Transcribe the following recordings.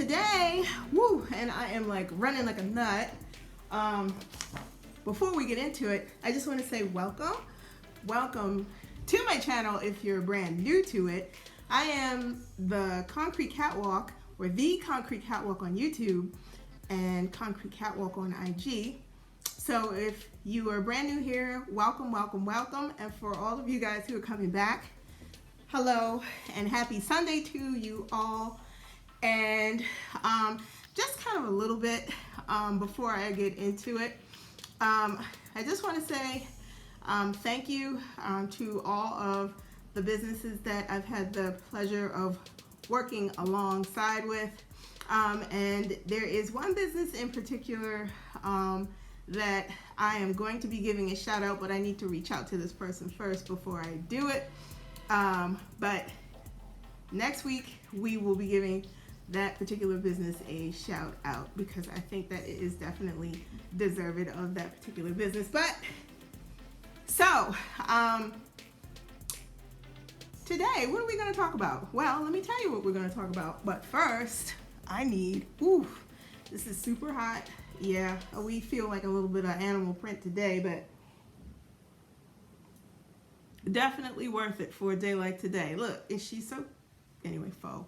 today, woo, and I am like running like a nut. Before we get into it, I just want to say welcome to my channel if you're brand new to it. I am the Conrcrete Catwalk, or the Conrcrete Catwalk on YouTube, and Conrcrete Catwalk on IG. So if you are brand new here, welcome. And for all of you guys who are coming back, hello and happy Sunday to you all. And just kind of a little bit before I get into it, I just want to say thank you to all of the businesses that I've had the pleasure of working alongside with. And there is one business in particular that I am going to be giving a shout out, but I need to reach out to this person first before I do it. But next week we will be giving that particular business a shout out because I think that it is definitely deserving of that particular business. But so today, what are we going to talk about? Well, let me tell you what we're going to talk about. But first, I need, this is super hot. Yeah, we feel like a little bit of animal print today, but definitely worth it for a day like today. Look, is she so, anyway, faux.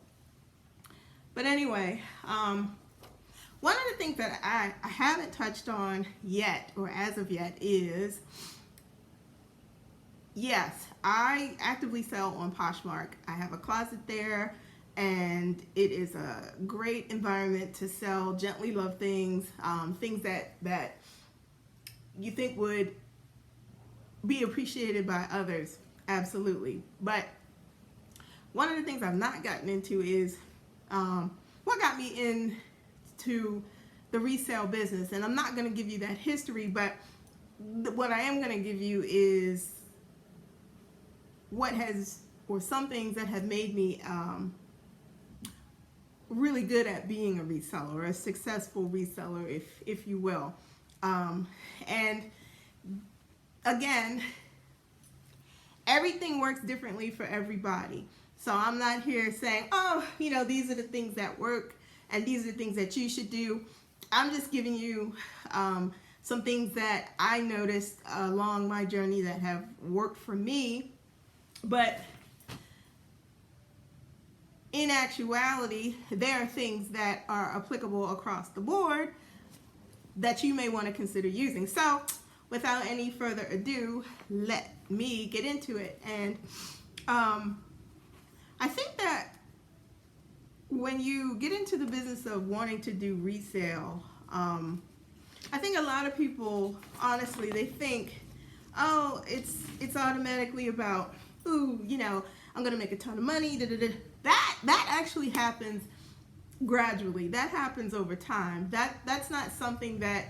But anyway, one of the things that I haven't touched on yet, or as of yet, is, yes, I actively sell on Poshmark. I have a closet there, and it is a great environment to sell gently loved things, things that you think would be appreciated by others, absolutely. But one of the things I've not gotten into is what got me into the resale business. And I'm not going to give you that history, but what I am going to give you is some things that have made me really good at being a reseller, or a successful reseller, if you will. And again, everything works differently for everybody. So I'm not here saying, oh, these are the things that work and these are the things that you should do. I'm just giving you some things that I noticed along my journey that have worked for me. But in actuality, there are things that are applicable across the board that you may want to consider using. So without any further ado, let me get into it. And I think that when you get into the business of wanting to do resale, I think a lot of people, honestly, they think, oh, it's automatically about, ooh, I'm gonna make a ton of money. That actually happens gradually. That happens over time. That's not something that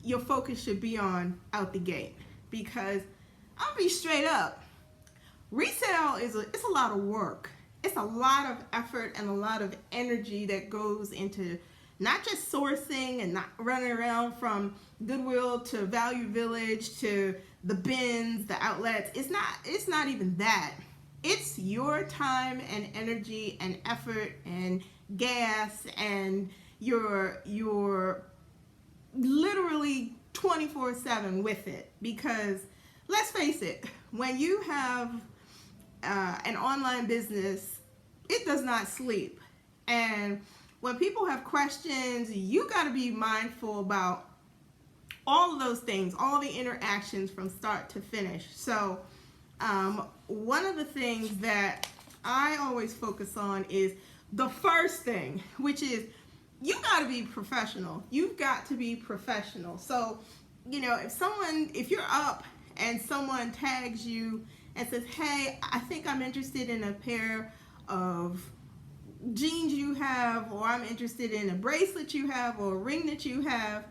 your focus should be on out the gate, because I'll be straight up. Resale it's a lot of work. It's a lot of effort and a lot of energy that goes into not just sourcing and not running around from Goodwill to Value Village to the bins, the outlets. It's not even that. It's your time and energy and effort and gas, and you're literally 24/7 with it. Because let's face it, when you have an online business, it does not sleep. And when people have questions, you got to be mindful about all of those things, all the interactions from start to finish. So one of the things that I always focus on is the first thing, which is you got to be professional. You've got to be professional. So, if you're up and someone tags you and says, hey, I think I'm interested in a pair of jeans you have, or I'm interested in a bracelet you have, or a ring that you have,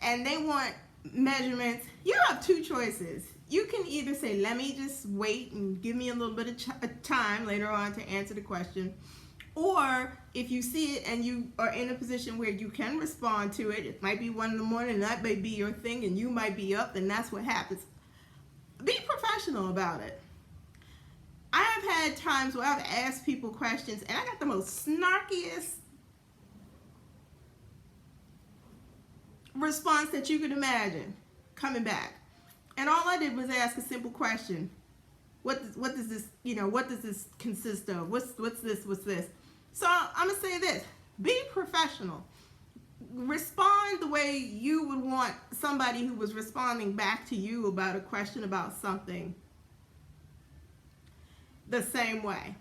and they want measurements, you have two choices. You can either say, let me just wait and give me a little bit of time later on to answer the question. Or if you see it and you are in a position where you can respond to it, it might be 1 in the morning, and that may be your thing, and you might be up, and that's what happens. Be professional about it. I have had times where I've asked people questions and I got the most snarkiest response that you could imagine coming back. And all I did was ask a simple question. What does this, what does this consist of? What's this? So I'm going to say this. Be professional. Respond the way you would want somebody who was responding back to you about a question about something the same way.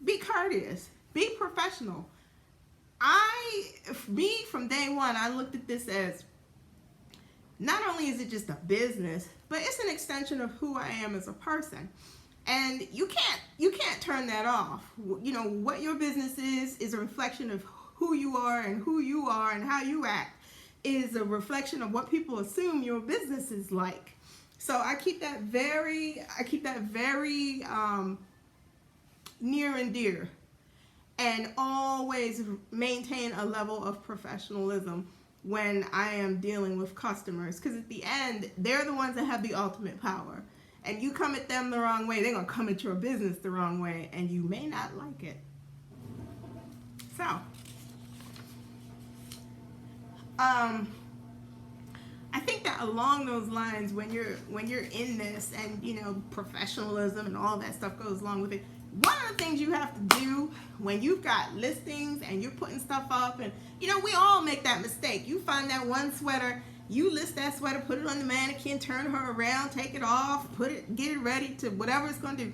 Be courteous. Be professional. From day one, I looked at this as not only is it just a business, but it's an extension of who I am as a person. And you can't turn that off. What your business is a reflection of who you are, and how you act is a reflection of what people assume your business is like. So I keep that very near and dear, and always maintain a level of professionalism when I am dealing with customers, because at the end, they're the ones that have the ultimate power. And you come at them the wrong way, they're going to come at your business the wrong way, and you may not like it. So, I think that along those lines, when you're in this, and professionalism and all that stuff goes along with it, one of the things you have to do when you've got listings and you're putting stuff up, and we all make that mistake. You find that one sweater, you list that sweater, put it on the mannequin, turn her around, take it off, get it ready to whatever it's going to do.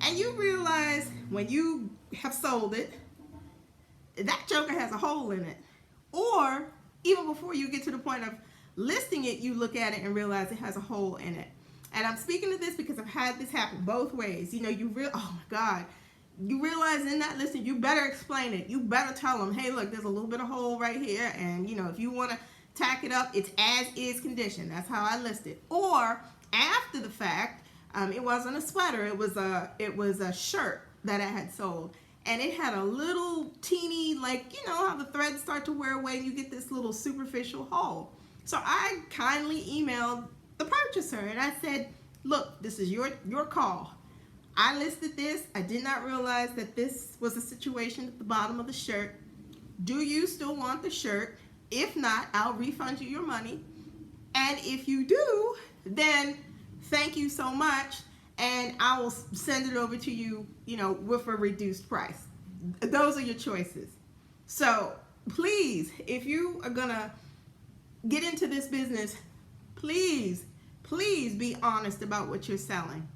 And you realize when you have sold it, that joker has a hole in it. Or even before you get to the point of listing it, you look at it and realize it has a hole in it. And I'm speaking to this because I've had this happen both ways. Oh my God, you realize in that listing, you better explain it. You better tell them, hey, look, there's a little bit of hole right here. And if you want to tack it up, it's as is condition. That's how I list it. Or after the fact, it wasn't a sweater. It was a shirt that I had sold. And it had a little teeny, how the threads start to wear away and you get this little superficial hole. So I kindly emailed the purchaser and I said, look, this is your call. I listed this. I did not realize that this was a situation at the bottom of the shirt. Do you still want the shirt? If not, I'll refund you your money. And if you do, then thank you so much. And I will send it over to you, with a reduced price. Those are your choices. So please, if you are gonna get into this business, please be honest about what you're selling.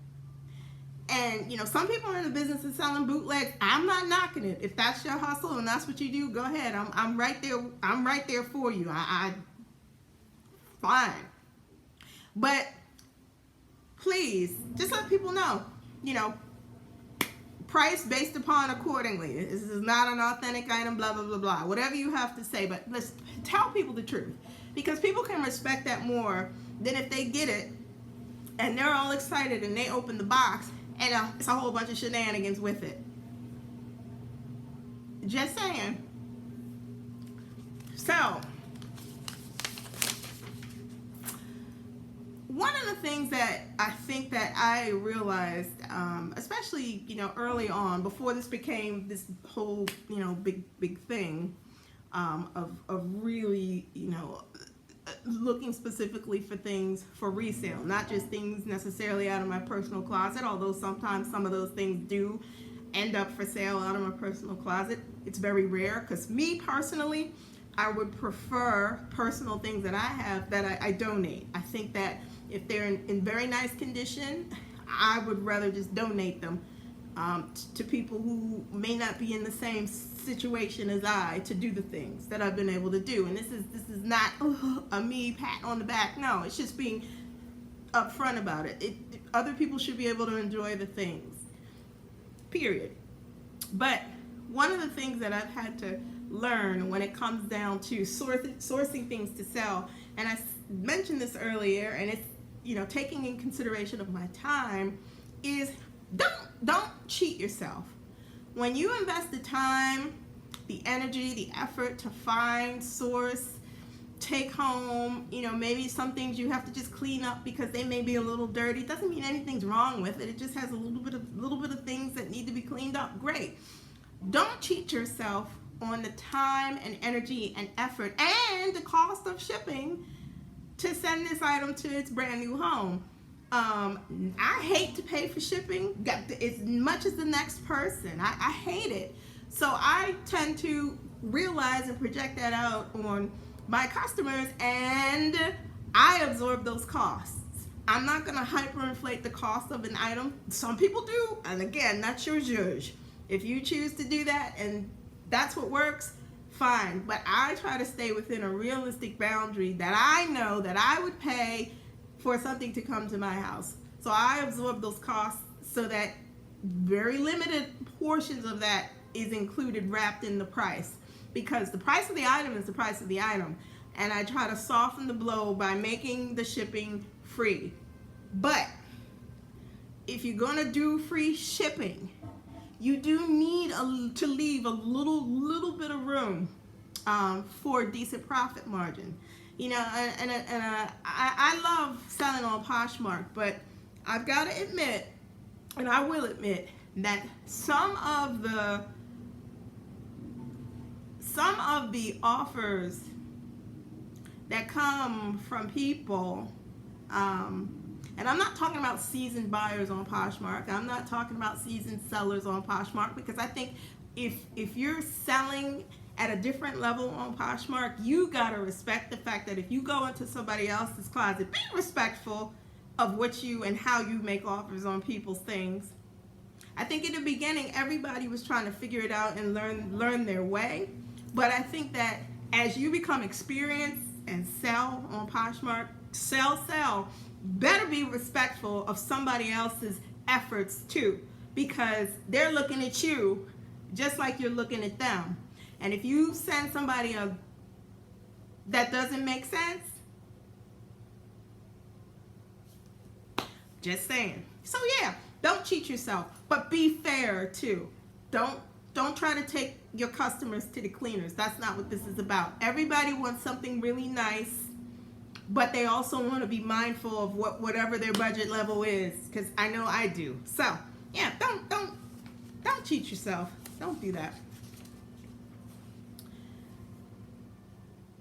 And some people are in the business of selling bootlegs. I'm not knocking it. If that's your hustle and that's what you do, go ahead. I'm right there. I'm right there for you. Fine. But please just let people know, price based upon accordingly. This is not an authentic item, blah, blah, blah, blah. Whatever you have to say, but let's tell people the truth. Because people can respect that more than if they get it and they're all excited and they open the box and it's a whole bunch of shenanigans with it. Just saying. So, one of the things that I think that I realized, especially, early on, before this became this whole, big thing, of really, looking specifically for things for resale, not just things necessarily out of my personal closet, although sometimes some of those things do end up for sale out of my personal closet. It's very rare because me personally, I would prefer personal things that I have that I donate. I think that if they're in very nice condition, I would rather just donate them to people who may not be in the same situation as I to do the things that I've been able to do. And this is not a me pat on the back. No, it's just being upfront about it. Other people should be able to enjoy the things, period. But one of the things that I've had to learn when it comes down to sourcing things to sell, and I mentioned this earlier, and it's taking in consideration of my time, is don't cheat yourself. When you invest the time, the energy, the effort to find, source, take home, maybe some things you have to just clean up because they may be a little dirty. It doesn't mean anything's wrong with it. It just has a little bit of things that need to be cleaned up. Great. Don't cheat yourself on the time and energy and effort and the cost of shipping to send this item to its brand new home. I hate to pay for shipping as much as the next person. I hate it. So I tend to realize and project that out on my customers, and I absorb those costs. I'm not going to hyperinflate the cost of an item. Some people do, and again, that's your judge. If you choose to do that and that's what works, fine. But I try to stay within a realistic boundary that I know that I would pay for something to come to my house. So I absorb those costs so that very limited portions of that is included, wrapped in the price, because the price of the item is the price of the item. And I try to soften the blow by making the shipping free. But if you're gonna do free shipping, you do need to leave a little bit of room for a decent profit margin. You know, I love selling on Poshmark, but I've got to admit, and I will admit, that some of the offers that come from people, and I'm not talking about seasoned buyers on Poshmark. I'm not talking about seasoned sellers on Poshmark, because I think if you're selling at a different level on Poshmark, you gotta respect the fact that if you go into somebody else's closet, be respectful of what you and how you make offers on people's things. I think in the beginning, everybody was trying to figure it out and learn their way. But I think that as you become experienced and sell on Poshmark, sell, better be respectful of somebody else's efforts too, because they're looking at you just like you're looking at them. And if you send somebody that doesn't make sense, just saying. So yeah, don't cheat yourself, but be fair too. Don't try to take your customers to the cleaners. That's not what this is about. Everybody wants something really nice, but they also want to be mindful of whatever their budget level is, because I know I do. So yeah, don't cheat yourself. Don't do that.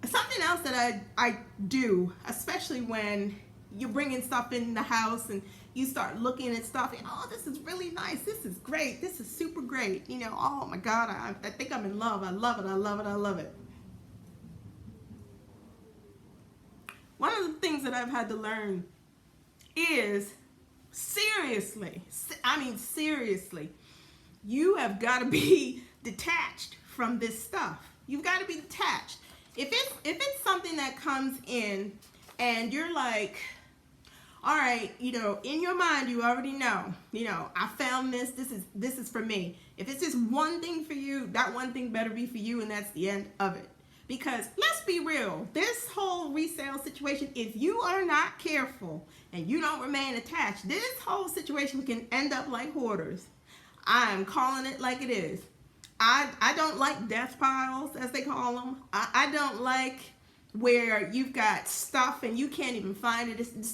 Something else that I do, especially when you're bringing stuff in the house and you start looking at stuff and, oh, this is really nice, this is great, this is super great, you know, oh my God, I think I'm in love, I love it, I love it, I love it. One of the things that I've had to learn is seriously, you have got to be detached from this stuff. You've got to be detached. If it's something that comes in and you're like, all right, you know, in your mind you already know, you know, I found this is for me. If it's just one thing for you, that one thing better be for you, and that's the end of it. Because let's be real, this whole resale situation, if you are not careful and you don't remain attached, this whole situation can end up like hoarders. I'm calling it like it is. I don't like death piles, as they call them. I don't like where you've got stuff and you can't even find it, and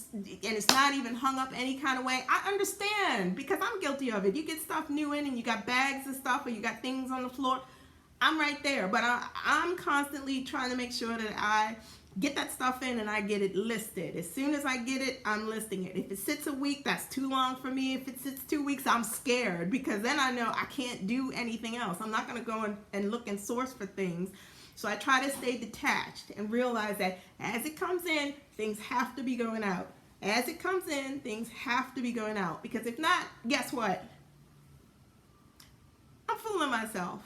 it's not even hung up any kind of way. I understand, because I'm guilty of it. You get stuff new in and you got bags and stuff, or you got things on the floor. I'm right there, but I'm constantly trying to make sure that I get that stuff in and I get it listed. As soon as I get it, I'm listing it. If it sits a week, that's too long for me. If it sits 2 weeks, I'm scared, because then I know I can't do anything else. I'm not going to go and look and source for things. So I try to stay detached and realize that as it comes in, things have to be going out. As it comes in, things have to be going out, because if not, guess what? I'm fooling myself.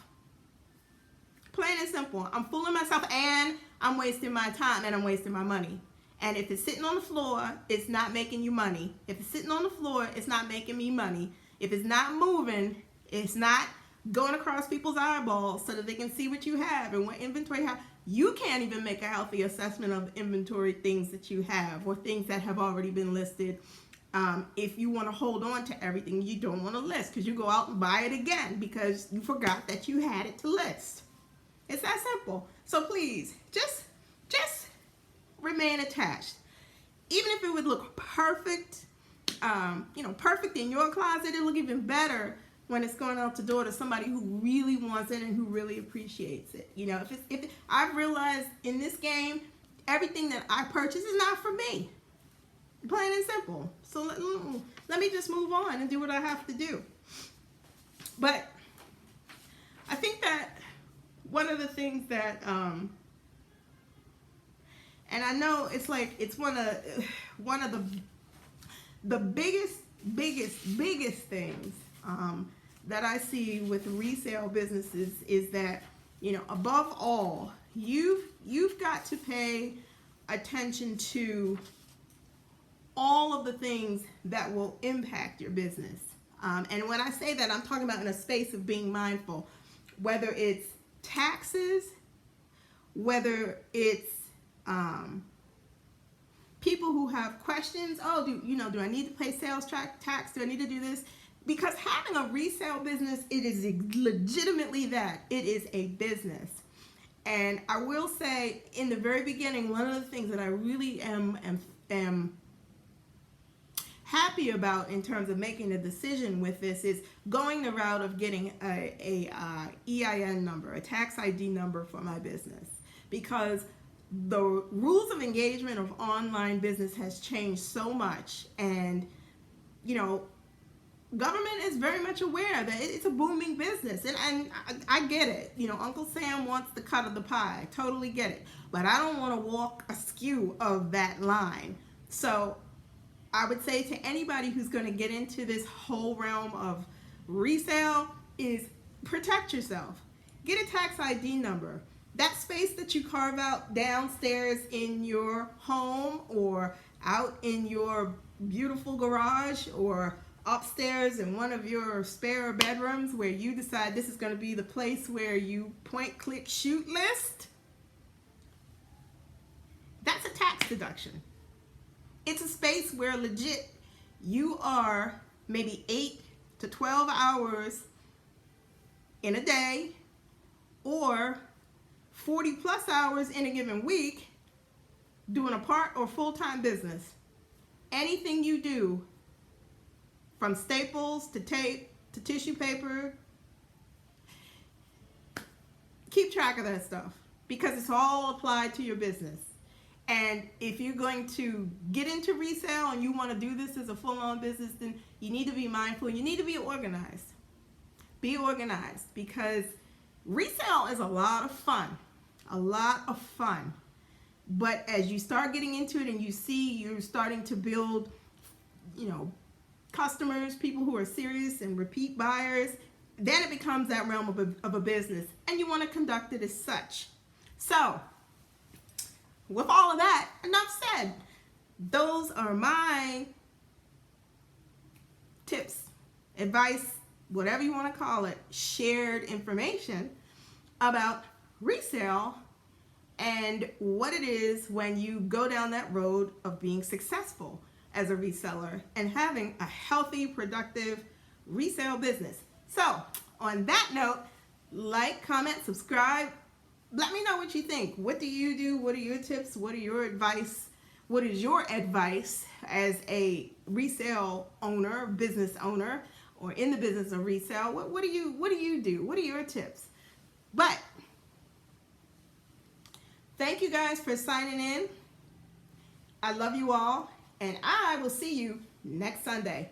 Plain and simple. I'm fooling myself, and I'm wasting my time, and I'm wasting my money. And if it's sitting on the floor, it's not making you money. If it's sitting on the floor, it's not making me money. If it's not moving, it's not going across people's eyeballs so that they can see what you have and what inventory you have. You can't even make a healthy assessment of inventory things that you have or things that have already been listed. If you want to hold on to everything you don't want to list, because you go out and buy it again because you forgot that you had it to list. It's that simple. So please, just remain attached. Even if it would look perfect, perfect in your closet, it'll look even better when it's going out the door to somebody who really wants it and who really appreciates it. You know, if I've realized in this game, everything that I purchase is not for me. Plain and simple. So let me just move on and do what I have to do. But I think that one of the things that, and I know it's like, it's one of the biggest things that I see with resale businesses is that, you know, above all, you've got to pay attention to all of the things that will impact your business. And when I say that, I'm talking about in a space of being mindful, whether it's taxes, whether it's people who have questions. Oh, do I need to pay sales tax? Do I need to do this? Because having a resale business, it is legitimately that. It is a business. And I will say, in the very beginning, one of the things that I really am happy about in terms of making a decision with this is going the route of getting a EIN number, a tax ID number for my business, because the rules of engagement of online business has changed so much, and you know, government is very much aware that it's a booming business, and I get it. You know, Uncle Sam wants the cut of the pie. I totally get it, but I don't want to walk askew of that line. So I would say to anybody who's going to get into this whole realm of resale is protect yourself. Get a tax ID number. That space that you carve out downstairs in your home or out in your beautiful garage or upstairs in one of your spare bedrooms where you decide this is going to be the place where you point, click, shoot list, that's a tax deduction. It's a space where legit you are maybe 8 to 12 hours in a day or 40 plus hours in a given week doing a part or full-time business. Anything you do, from staples to tape to tissue paper, keep track of that stuff because it's all applied to your business. And if you're going to get into resale and you want to do this as a full-on business, then you need to be mindful. You need to be organized. Be organized, because resale is a lot of fun. A lot of fun. But as you start getting into it and you see you're starting to build, you know, customers, people who are serious and repeat buyers, then it becomes that realm of a business, and you want to conduct it as such. So, with all of that, enough said. Those are my tips, advice, whatever you want to call it, shared information about resale and what it is when you go down that road of being successful as a reseller and having a healthy, productive resale business. So, on that note, like, comment, subscribe. Let me know what you think. What do you do? What are your tips? What are your advice? What is your advice as a resale owner, business owner, or in the business of resale? What do you do? What are your tips? But thank you guys for signing in. I love you all, and I will see you next Sunday.